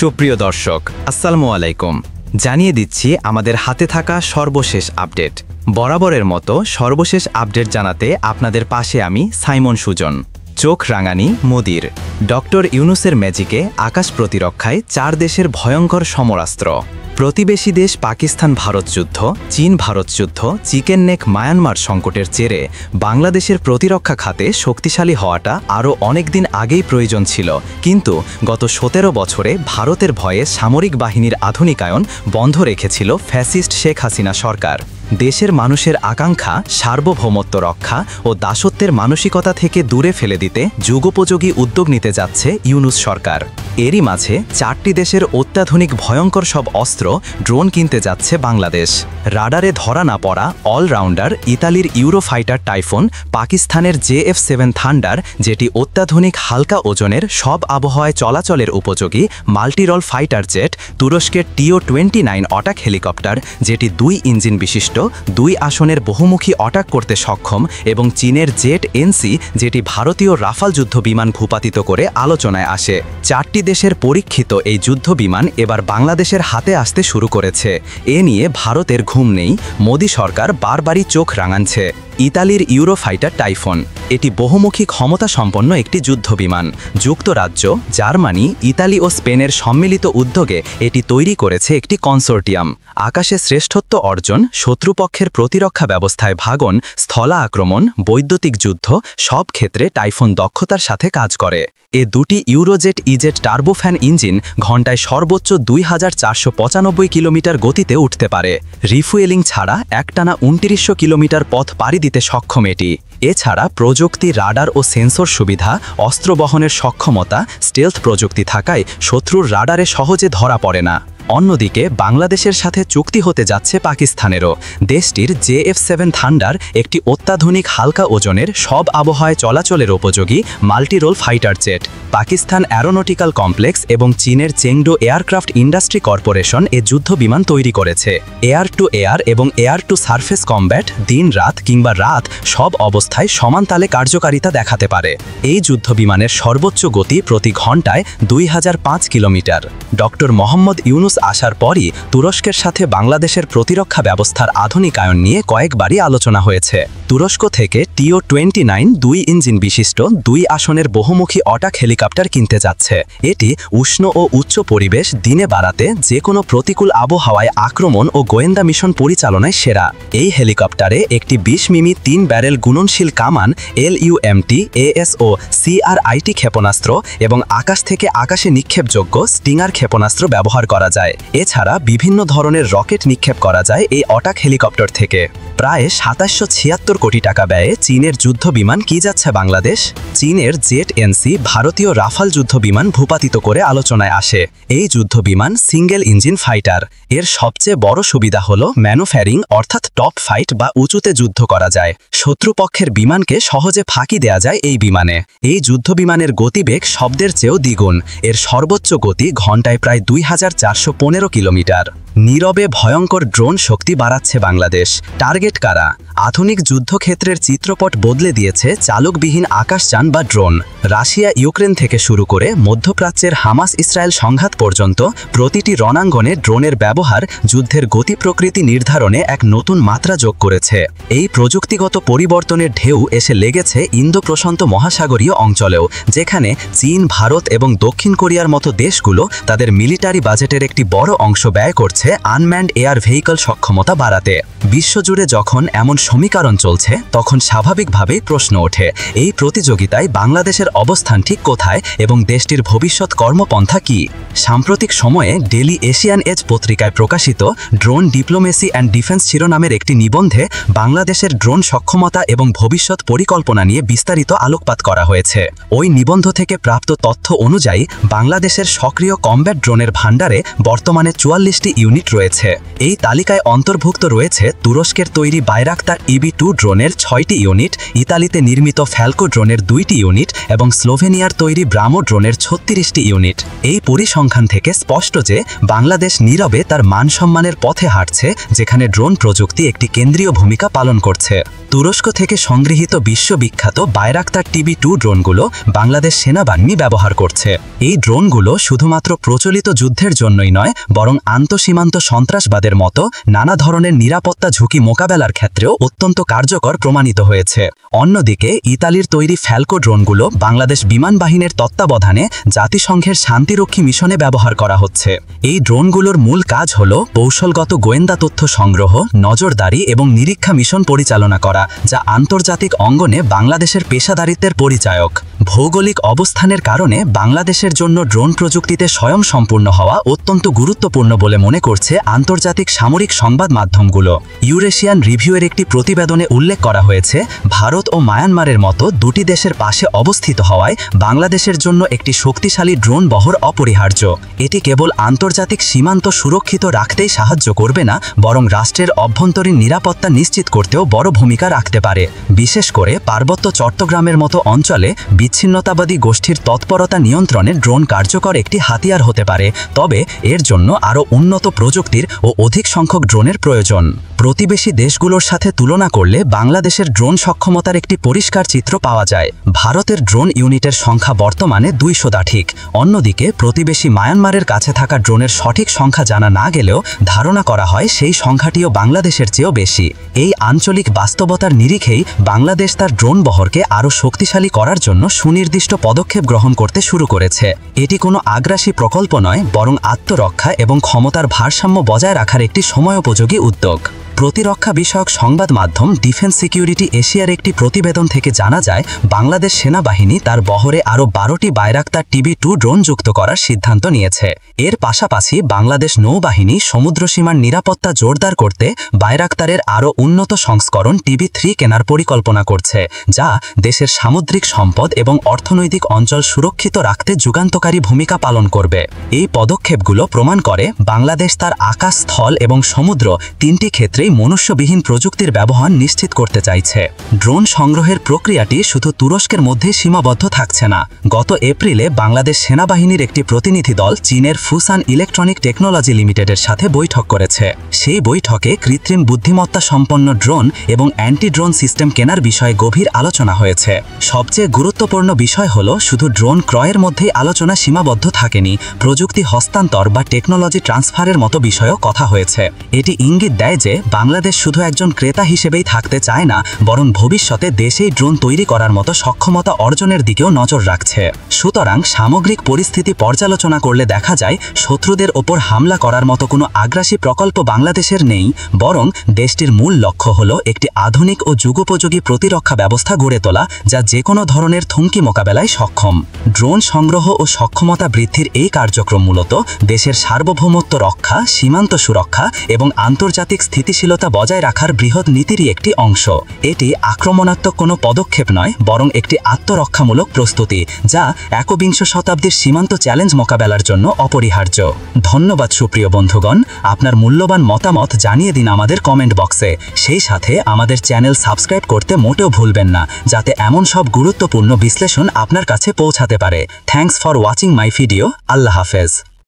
সুপ্রিয় দর্শক, আসসালামু আলাইকুম। জানিয়ে দিচ্ছি আমাদের হাতে থাকা সর্বশেষ আপডেট। বরাবরের মতো সর্বশেষ আপডেট জানাতে আপনাদের পাশে আমি সাইমন সুজন। চোখ রাঙানি মোদির। ডক্টর ইউনূসের ম্যাজিকে আকাশ প্রতিরক্ষায় 4 দেশের ভয়ঙ্কর সমরাস্ত্র। প্রতিবেশী দেশ পাকিস্তান ভারত যুদ্ধ, চীন ভারত যুদ্ধ, চিকেন নেক মায়ানমার সংকটের জেরে বাংলাদেশের প্রতিরক্ষা খাতে শক্তিশালী হওয়াটা আরও অনেক দিন আগেই প্রয়োজন ছিল, কিন্তু গত 17 বছরে ভারতের ভয়ে সামরিক বাহিনীর আধুনিকায়ন বন্ধ রেখেছিল ফ্যাসিস্ট শেখ হাসিনা সরকার। দেশের মানুষের আকাঙ্ক্ষা সার্বভৌমত্ব রক্ষা ও দাসত্বের মানসিকতা থেকে দূরে ফেলে দিতে যুগোপযোগী উদ্যোগ নিতে যাচ্ছে ইউনূস সরকার। এরই মাঝে 4টি দেশের অত্যাধুনিক ভয়ঙ্কর সব অস্ত্র, ড্রোন কিনতে যাচ্ছে বাংলাদেশ। রাডারে ধরা না পড়া অলরাউন্ডার ইতালির ইউরোফাইটার টাইফুন, পাকিস্তানের JF-7 থান্ডার যেটি অত্যাধুনিক হালকা ওজনের সব আবহাওয়ায় চলাচলের উপযোগী মাল্টিরল ফাইটার জেট, তুরস্কের TO-29 অটাক হেলিকপ্টার যেটি 2 ইঞ্জিন বিশিষ্ট 2 আসনের বহুমুখী অটাক করতে সক্ষম, এবং চীনের জেট NC যেটি ভারতীয় রাফাল যুদ্ধ বিমান ভূপাতিত করে আলোচনায় আসে। 4টি দেশের পরীক্ষিত এই যুদ্ধ বিমান এবার বাংলাদেশের হাতে আসতে শুরু করেছে। এ নিয়ে ভারতের ঘুম নেই, মোদি সরকার বারবারই চোখ রাঙাচ্ছে। ইতালির ইউরোফাইটার টাইফুন এটি বহুমুখী ক্ষমতা সম্পন্ন একটি যুদ্ধ বিমান। যুক্তরাজ্য, জার্মানি, ইতালি ও স্পেনের সম্মিলিত উদ্যোগে এটি তৈরি করেছে একটি কনসোর্টিয়াম। আকাশে শ্রেষ্ঠত্ব অর্জন, শত্রুপক্ষের প্রতিরক্ষা ব্যবস্থায় ভাগন, স্থলা আক্রমণ, বৈদ্যুতিক যুদ্ধ সব ক্ষেত্রে টাইফুন দক্ষতার সাথে কাজ করে। এ 2টি ইউরোজেট ইজেট টার্বোফ্যান ইঞ্জিন ঘণ্টায় সর্বোচ্চ 2495 কিলোমিটার গতিতে উঠতে পারে। রিফুয়েলিং ছাড়া একটানা 2900 কিলোমিটার পথ পাড়ি দিতে সক্ষম এটি। এছাড়া প্রযুক্তি, রাডার ও সেন্সর সুবিধা, অস্ত্র বহনের সক্ষমতা, স্টেলথ প্রযুক্তি থাকায় শত্রুর রাডারে সহজে ধরা পড়ে না। অন্যদিকে বাংলাদেশের সাথে চুক্তি হতে যাচ্ছে পাকিস্তানেরও। দেশটির JF-7 থান্ডার একটি অত্যাধুনিক হালকা ওজনের সব আবহাওয়ায় চলাচলের উপযোগী multirole fighter jet. Pakistan aeronautical complex এবং চীনের চেংডো এয়ারক্রাফট ইন্ডাস্ট্রি কর্পোরেশন এ যুদ্ধ বিমান তৈরি করেছে। এয়ার টু এয়ার এবং এয়ার টু সারফেস কমব্যাট দিন রাত কিংবা রাত সব অবস্থায় সমান তালে কার্যকারিতা দেখাতে পারে। এই যুদ্ধ বিমানের সর্বোচ্চ গতি প্রতি ঘন্টায় 2005 কিলোমিটার। ডক্টর মোহাম্মদ ইউনূস আসার পরই তুরস্কের সাথে বাংলাদেশের প্রতিরক্ষা ব্যবস্থার আধুনিকায়ন নিয়ে কয়েকবারই আলোচনা হয়েছে। তুরস্ক থেকে TO-29 2 ইঞ্জিন বিশিষ্ট 2 আসনের বহুমুখী অটাক হেলিকপ্টার কিনতে যাচ্ছে। এটি উষ্ণ ও উচ্চ পরিবেশ দিনে বাড়াতে যে কোনো প্রতিকূল আবহাওয়ায় আক্রমণ ও গোয়েন্দা মিশন পরিচালনায় সেরা। এই হেলিকপ্টারে একটি 20 মিমি 3 ব্যারেল গুণনশীল কামান, LUMT, ASO, CRIT ক্ষেপণাস্ত্র এবং আকাশ থেকে আকাশে নিক্ষেপযোগ্য স্টিঙার ক্ষেপণাস্ত্র ব্যবহার করা যায়। এছাড়া বিভিন্ন ধরনের রকেট নিক্ষেপ করা যায় এই অটাক হেলিকপ্টার থেকে। প্রায় 2776 কোটি টাকা ব্যয়ে চীনের যুদ্ধ বিমান কি যাচ্ছে বাংলাদেশ। চীনের জেট NC ভারতীয় রাফাল যুদ্ধ বিমান ভূপাতিত করে আলোচনায় আসে। এই যুদ্ধ বিমান সিঙ্গেল ইঞ্জিন ফাইটার। এর সবচেয়ে বড় সুবিধা হলো ম্যানুফ্যারিং, অর্থাৎ টপ ফাইট বা উঁচুতে যুদ্ধ করা যায়। শত্রুপক্ষের বিমানকে সহজে ফাঁকি দেয়া যায় এই বিমানে। এই যুদ্ধ বিমানের গতিবেগ শব্দের চেয়েও দ্বিগুণ। এর সর্বোচ্চ গতি ঘন্টায় প্রায় 2415 কিলোমিটার। নীরবে ভয়ঙ্কর ড্রোন শক্তি বাড়াচ্ছে বাংলাদেশ। টার্গেট কারা? আধুনিক যুদ্ধক্ষেত্রের চিত্রপট বদলে দিয়েছে চালকবিহীন আকাশযান বা ড্রোন। রাশিয়া ইউক্রেন থেকে শুরু করে মধ্যপ্রাচ্যের হামাস ইসরায়েল সংঘাত পর্যন্ত প্রতিটি রণাঙ্গনে ড্রোনের ব্যবহার যুদ্ধের গতি প্রকৃতি নির্ধারণে এক নতুন মাত্রা যোগ করেছে। এই প্রযুক্তিগত পরিবর্তনের ঢেউ এসে লেগেছে ইন্দো প্রশান্ত মহাসাগরীয় অঞ্চলেও, যেখানে চীন, ভারত এবং দক্ষিণ কোরিয়ার মতো দেশগুলো তাদের মিলিটারি বাজেটের একটি বড় অংশ ব্যয় করছে আনম্যান্ড এয়ার ভেহিকল সক্ষমতা বাড়াতে। বিশ্বজুড়ে যখন এমন সমীকরণ চলছে, তখন স্বাভাবিকভাবেই প্রশ্ন ওঠে, এই প্রতিযোগিতায় বাংলাদেশের অবস্থান ঠিক কোথায় এবং দেশটির ভবিষ্যৎ কর্মপন্থা কি? সাম্প্রতিক সময়ে ডেলি এশিয়ান এজ পত্রিকায় প্রকাশিত ড্রোন ডিপ্লোমেসি অ্যান্ড ডিফেন্স শিরোনামের একটি নিবন্ধে বাংলাদেশের ড্রোন সক্ষমতা এবং ভবিষ্যৎ পরিকল্পনা নিয়ে বিস্তারিত আলোকপাত করা হয়েছে। ওই নিবন্ধ থেকে প্রাপ্ত তথ্য অনুযায়ী বাংলাদেশের সক্রিয় কমব্যাট ড্রোনের ভাণ্ডারে বর্তমানে 44টি ইউনিট রয়েছে। এই তালিকায় অন্তর্ভুক্ত রয়েছে তুরস্কের তৈরি বাইরাক্তার EB-2 ড্রোনের 6টি ইউনিট, ইতালিতে নির্মিত ফ্যালকো ড্রোনের 2টি ইউনিট এবং স্লোভেনিয়ার তৈরি ব্রামো ড্রোনের 36টি ইউনিট। এই পরিসংখ্যান থেকে স্পষ্ট যে বাংলাদেশ নীরবে তার মানসম্মানের পথে হাঁটছে, যেখানে ড্রোন প্রযুক্তি একটি কেন্দ্রীয় ভূমিকা পালন করছে। তুরস্ক থেকে সংগৃহীত বিশ্ববিখ্যাত বায়রাক্তার TB2 ড্রোনগুলো বাংলাদেশ সেনাবাহিনী ব্যবহার করছে। এই ড্রোনগুলো শুধুমাত্র প্রচলিত যুদ্ধের জন্যই নয়, বরং আন্তঃসীমান্ত সন্ত্রাসবাদের মতো নানা ধরনের নিরাপত্তা ঝুঁকি মোকাবেলার ক্ষেত্রেও অত্যন্ত কার্যকর প্রমাণিত হয়েছে। অন্যদিকে ইতালির তৈরি ফ্যালকো ড্রোনগুলো বাংলাদেশ বিমান বাহিনীর তত্ত্বাবধানে জাতিসংঘের শান্তিরক্ষী মিশনে ব্যবহার করা হচ্ছে। এই ড্রোনগুলোর মূল কাজ হল কৌশলগত গোয়েন্দা তথ্য সংগ্রহ, নজরদারি এবং নিরীক্ষা মিশন পরিচালনা করা, যা আন্তর্জাতিক অঙ্গনে বাংলাদেশের পেশাদারিত্বের পরিচায়ক। ভৌগোলিক অবস্থানের কারণে বাংলাদেশের জন্য ড্রোন প্রযুক্তিতে স্বয়ংসম্পূর্ণ হওয়া অত্যন্ত গুরুত্বপূর্ণ বলে মনে করছে আন্তর্জাতিক সামরিক সংবাদ মাধ্যমগুলো। ইউরেশিয়ান রিভিউয়ের একটি প্রতিবেদনে উল্লেখ করা হয়েছে, ভারত ও মায়ানমারের মতো দুটি দেশের পাশে অবস্থিত হওয়ায় বাংলাদেশের জন্য একটি শক্তিশালী ড্রোন বহর অপরিহার্য। এটি কেবল আন্তর্জাতিক সীমান্ত সুরক্ষিত রাখতেই সাহায্য করবে না, বরং রাষ্ট্রের অভ্যন্তরীণ নিরাপত্তা নিশ্চিত করতেও বড় ভূমিকা রাখতে পারে। বিশেষ করে পার্বত্য চট্টগ্রামের মতো অঞ্চলে বিচ্ছিন্নতাবাদী গোষ্ঠীর তৎপরতা নিয়ন্ত্রণে ড্রোন কার্যকর একটি হাতিয়ার হতে পারে। তবে এর জন্য আরও উন্নত প্রযুক্তির ও অধিক সংখ্যক ড্রোনের প্রয়োজন। প্রতিবেশী দেশগুলোর সাথে তুলনা করলে বাংলাদেশের ড্রোন সক্ষমতার একটি পরিষ্কার চিত্র পাওয়া যায়। ভারতের ড্রোন ইউনিটের সংখ্যা বর্তমানে 200 ঠিক। অন্যদিকে প্রতিবেশী মায়ানমারের কাছে থাকা ড্রোনের সঠিক সংখ্যা জানা না গেলেও ধারণা করা হয় সেই সংখ্যাটিও বাংলাদেশের চেয়েও বেশি। এই আঞ্চলিক বাস্তবতার নিরিখেই বাংলাদেশ তার ড্রোন বহরকে আরও শক্তিশালী করার জন্য সুনির্দিষ্ট পদক্ষেপ গ্রহণ করতে শুরু করেছে। এটি কোনো আগ্রাসী প্রকল্প নয়, বরং আত্মরক্ষা এবং ক্ষমতার ভারসাম্য বজায় রাখার একটি সময়োপযোগী উদ্যোগ। প্রতিরক্ষা বিষয়ক সংবাদ মাধ্যম ডিফেন্স সিকিউরিটি এশিয়ার একটি প্রতিবেদন থেকে জানা যায়, বাংলাদেশ সেনাবাহিনী তার বহরে আরও 12টি বায়রাক্তার TB2 ড্রোন যুক্ত করার সিদ্ধান্ত নিয়েছে। এর পাশাপাশি বাংলাদেশ নৌবাহিনী সমুদ্রসীমার নিরাপত্তা জোরদার করতে বায়রাক্তারের আরও উন্নত সংস্করণ TB3 কেনার পরিকল্পনা করছে, যা দেশের সামুদ্রিক সম্পদ এবং অর্থনৈতিক অঞ্চল সুরক্ষিত রাখতে যুগান্তকারী ভূমিকা পালন করবে। এই পদক্ষেপগুলো প্রমাণ করে বাংলাদেশ তার আকাশ, স্থল এবং সমুদ্র তিনটি ক্ষেত্রে মনুষ্যবিহীন প্রযুক্তির ব্যবহার নিশ্চিত করতে চাইছে। ড্রোন সংগ্রহের প্রক্রিয়াটি শুধু তুরস্কের মধ্যে সীমাবদ্ধ থাকছে না। গত এপ্রিলে বাংলাদেশ সেনাবাহিনীর একটি প্রতিনিধি দল চীনের ফুসান ইলেকট্রনিক টেকনোলজি লিমিটেডের সাথে বৈঠক করেছে। সেই বৈঠকে কৃত্রিম বুদ্ধিমত্তা সম্পন্ন ড্রোন এবং অ্যান্টি ড্রোন সিস্টেম কেনার বিষয়ে গভীর আলোচনা হয়েছে। সবচেয়ে গুরুত্বপূর্ণ বিষয় হল, শুধু ড্রোন ক্রয়ের মধ্যেই আলোচনা সীমাবদ্ধ থাকেনি, প্রযুক্তি হস্তান্তর বা টেকনোলজি ট্রান্সফারের মতো বিষয়েও কথা হয়েছে। এটি ইঙ্গিত দেয় যে বাংলাদেশ শুধু একজন ক্রেতা হিসেবেই থাকতে চায় না, বরং ভবিষ্যতে দেশেই ড্রোন তৈরি করার মতো সক্ষমতা অর্জনের দিকেও নজর রাখছে। সুতরাং সামগ্রিক পরিস্থিতি পর্যালোচনা করলে দেখা যায়, শত্রুদের ওপর হামলা করার মতো কোনো আগ্রাসী প্রকল্প বাংলাদেশের নেই, বরং দেশটির মূল লক্ষ্য হল একটি আধুনিক ও যুগোপযোগী প্রতিরক্ষা ব্যবস্থা গড়ে তোলা, যা যে কোনো ধরনের থুমকি মোকাবেলায় সক্ষম। ড্রোন সংগ্রহ ও সক্ষমতা বৃদ্ধির এই কার্যক্রম মূলত দেশের সার্বভৌমত্ব রক্ষা, সীমান্ত সুরক্ষা এবং আন্তর্জাতিক স্থিতিশীলতা বজায় রাখার বৃহৎ নীতিরই একটি অংশ। এটি আক্রমণাত্মক কোনো পদক্ষেপ নয়, বরং একটি আত্মরক্ষামূলক প্রস্তুতি, যা একবিংশ শতাব্দীর সীমান্ত চ্যালেঞ্জ মোকাবেলার জন্য অপরিহার্য। ধন্যবাদ সুপ্রিয় বন্ধুগণ, আপনার মূল্যবান মতামত জানিয়ে দিন আমাদের কমেন্ট বক্সে। সেই সাথে আমাদের চ্যানেল সাবস্ক্রাইব করতে মোটেও ভুলবেন না, যাতে এমন সব গুরুত্বপূর্ণ বিশ্লেষণ আপনার কাছে পৌঁছাতে পারে। Thanks for watching my video. আল্লাহ হাফেজ।